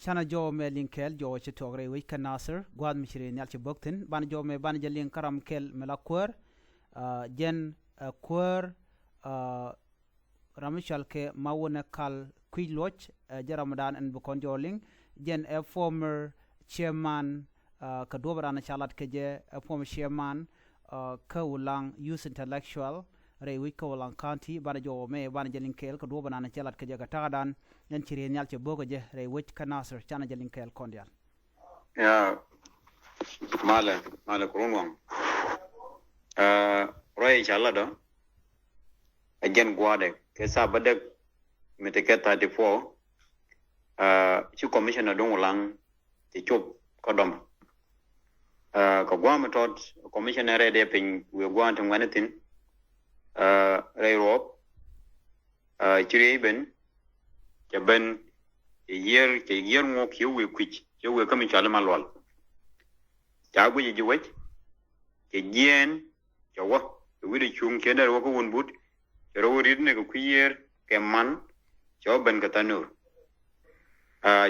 shana jo me linkel jo che togre wi kan nasir gwad mishri nyal che boktin ban jo me ban jelin karam kel melakwer jen kwer ramishal ke mawone kal kwiloch jaramadan en bukon joling jen a former chairman ka dobrana chalat ke je a former chairman ka ulang youth intellectual re wi ka ulang county ban jo me ban jelin kel ka dobrana chalat ke je ka tagadan yan chiri nyal che bogo je re wi kan nasir chana jelin kel kondial ya mala kurunwang roy inshallah do again gwade ke sabade meteke 34 chu commissioner dong ulang ti chup kodom ko gwam tot commissioner de pin we gwant nganatin ray rop chiri ben ke ben year ngo ki we kwich ke we kam inshallah malwal ta gwe ji wech ke yen ke wa we de chung ke dar wa ko won but ke ro rid ne ko year ke man cho ben ka tanur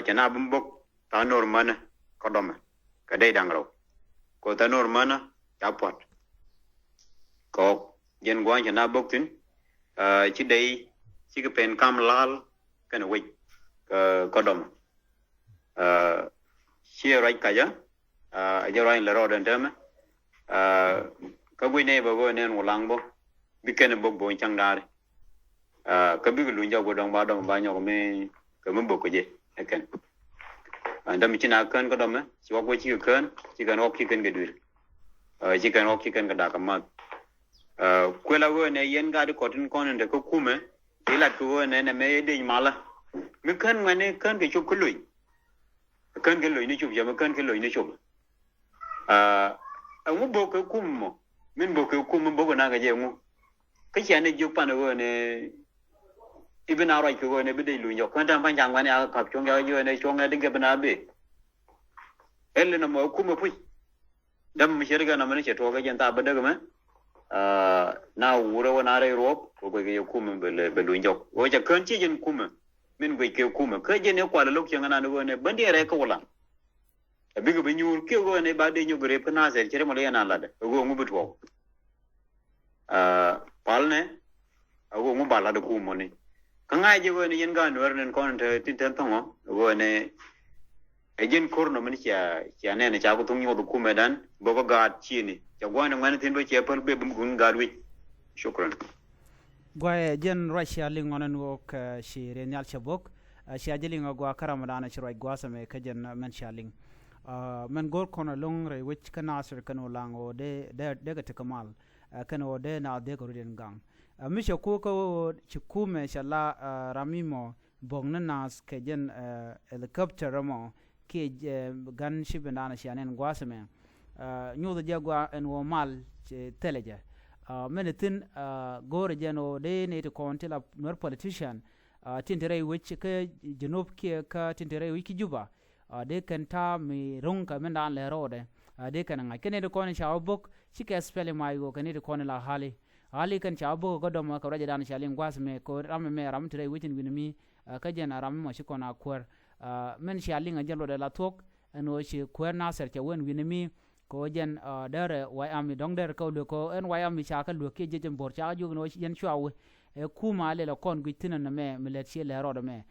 chana bumbok tanur mana kodom ka dai dangro ko tanur mana tapot ko yen gwan chana boktin chi dai chi ka pen kam lal kana we kodom chi right ka ja ajaro in laro den dem ka we ne bo ne ulang bo biken bo bo chang dare ka bi lu njaw go dong ba nyo me ka mo bo ko je eken andam china kan ko dom chi wa go chi kan chi kan ok chi kan ge dur chi kan ok chi kan ga da ka ma ko la go ne yen ga de ko tin kon de ko kume ila ko ne me de mala me kan mane kan ke chup ko lui kan ke lui ni chup ya me kan ke lui ni chup ngu bo ko kum mo min bo ko kum bo na ga je ngu cái chuyện này chụp pan rồi này ibn nào rồi cái này bây giờ lùi nhọc quan trọng quan trọng quan này gặp trong cái giờ này trong cái đỉnh cái bên nào bị em nó mới cũng mới phui đâm mình chơi cái nào mình chơi thua cái chuyện ta bên đó cái mà nào uro na rồi rop có cái cũng mình bị lùi nhọc rồi chắc cần chỉ chuyện cũng mình bị cái cũng cái chuyện này qua lúc chuyện nào nữa này bên đây này có là bây giờ bây nhiêu cái này ba đây nhiêu cái bên nào sẽ chơi mà lấy nào là đấy rồi ngu bị thua palne ago mo bala de kumo ni kanga je go ni yenga no ren kon te tin tongo go ne ejen korno mani cha ne cha ko tung yo du kume dan bo go ga chi ni cha go ne ngani tin do che pal be bum gun ga wi shukran gwaye jen russia lingonen wok shi renyal chabok shi ajelinga gwa karamadana shi roi gwa same ka jen men shaling men gor kono long re wich kanasir kano lango de ga tekamal kano de na de ko den gang misha ko ko chikume shala ramimo bongna nas ke jen helicopter mo ke gan shibana shanen gwasame nyodo jagwa en wo mal teleje menetin gore jeno de ne to kontela nor politician tintere which ke junub ke ka tintere wiki juba de kan ta mi ronka menda le rode de kan ngai kene de kon shabok chike spele mai go kene de kon la hali kan shabok go dom ka raja dan shalin gwas me ko ram me ram tire witin winmi ka jena ram mo shikona kwar men shalin ajalo de la tok no shi kwar naser ke wen winmi ko jen dere wai ami dong der ko ko en wai ami cha ka lu ke je jem bor cha ju no yen chwa e kuma le la kon gitina na me milet che le rodo me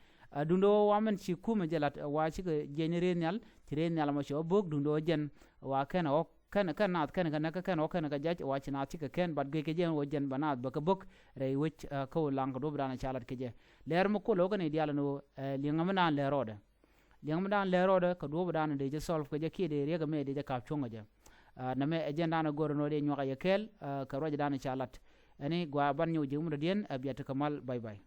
dundo wamen chi kuma jelat wa chi ke jenere nyal tire nyal ma sho bok dundo jen wa ken o ken nat ken o ken ka jaj wa chi na chi ke ken bad ge ke jen o jen banat ba ka bok re wich ko lang do brana chalat ke je ler mo ko lo ne diala no lingamana le rodo liangmadan le rodo ka do badan de je solve ko je ki de rega me de je ka chonga je na me agenda na goro no de nyoka yekel ka roja dan chalat ani gwa ban nyu jum do dien abiyata kamal bye bye